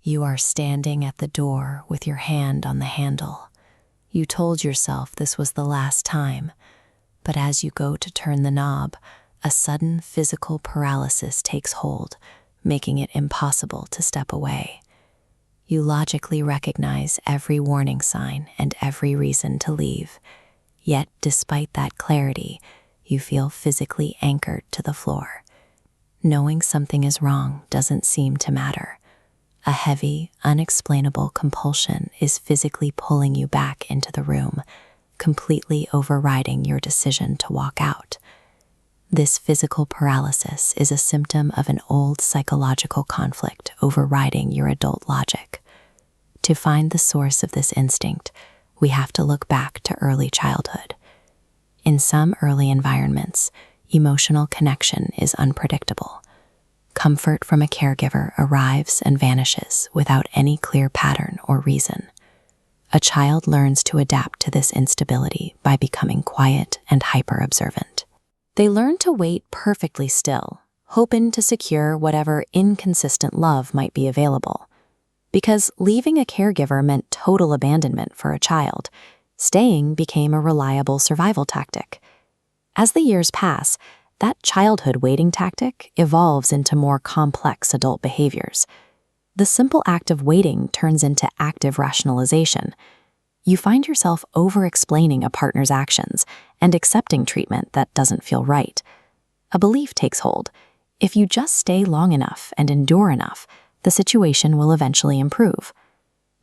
You are standing at the door with your hand on the handle. You told yourself this was the last time, but as you go to turn the knob, a sudden physical paralysis takes hold, making it impossible to step away. You logically recognize every warning sign and every reason to leave. Yet, despite that clarity, you feel physically anchored to the floor. Knowing something is wrong doesn't seem to matter. A heavy, unexplainable compulsion is physically pulling you back into the room, completely overriding your decision to walk out. This physical paralysis is a symptom of an old psychological conflict overriding your adult logic. To find the source of this instinct, we have to look back to early childhood. In some early environments, emotional connection is unpredictable. Comfort from a caregiver arrives and vanishes without any clear pattern or reason. A child learns to adapt to this instability by becoming quiet and hyper-observant. They learn to wait perfectly still, hoping to secure whatever inconsistent love might be available. Because leaving a caregiver meant total abandonment for a child, staying became a reliable survival tactic. As the years pass, that childhood waiting tactic evolves into more complex adult behaviors. The simple act of waiting turns into active rationalization. You find yourself over-explaining a partner's actions and accepting treatment that doesn't feel right. A belief takes hold. If you just stay long enough and endure enough, the situation will eventually improve.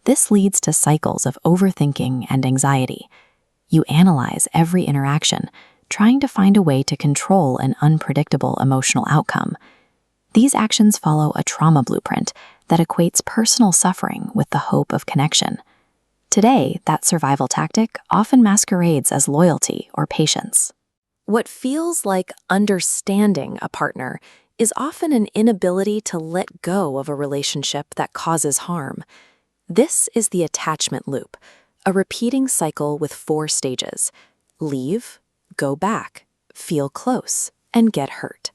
This leads to cycles of overthinking and anxiety. You analyze every interaction, trying to find a way to control an unpredictable emotional outcome. These actions follow a trauma blueprint that equates personal suffering with the hope of connection. Today, that survival tactic often masquerades as loyalty or patience. What feels like understanding a partner is often an inability to let go of a relationship that causes harm. This is the attachment loop, a repeating cycle with 4 stages: leave, go back, feel close, and get hurt.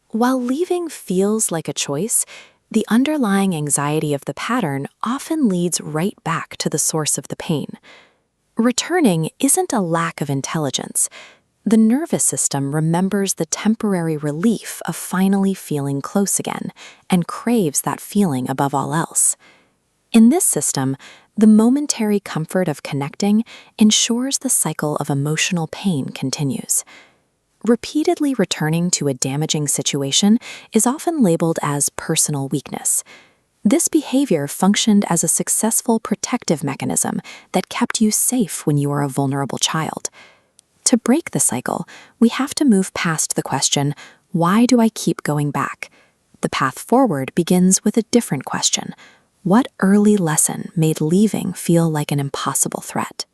While leaving feels like a choice, the underlying anxiety of the pattern often leads right back to the source of the pain. Returning isn't a lack of intelligence. The nervous system remembers the temporary relief of finally feeling close again and craves that feeling above all else. In this system, the momentary comfort of connecting ensures the cycle of emotional pain continues. Repeatedly returning to a damaging situation is often labeled as personal weakness. This behavior functioned as a successful protective mechanism that kept you safe when you were a vulnerable child. To break the cycle, we have to move past the question, why do I keep going back? The path forward begins with a different question. What early lesson made leaving feel like an impossible threat?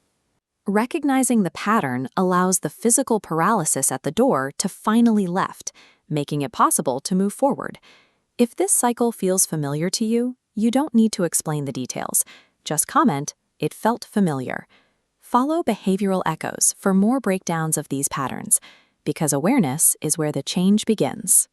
Recognizing the pattern allows the physical paralysis at the door to finally lift, making it possible to move forward. If this cycle feels familiar to you, you don't need to explain the details. Just comment, "It felt familiar." Follow Behavioral Echoes for more breakdowns of these patterns, because awareness is where the change begins.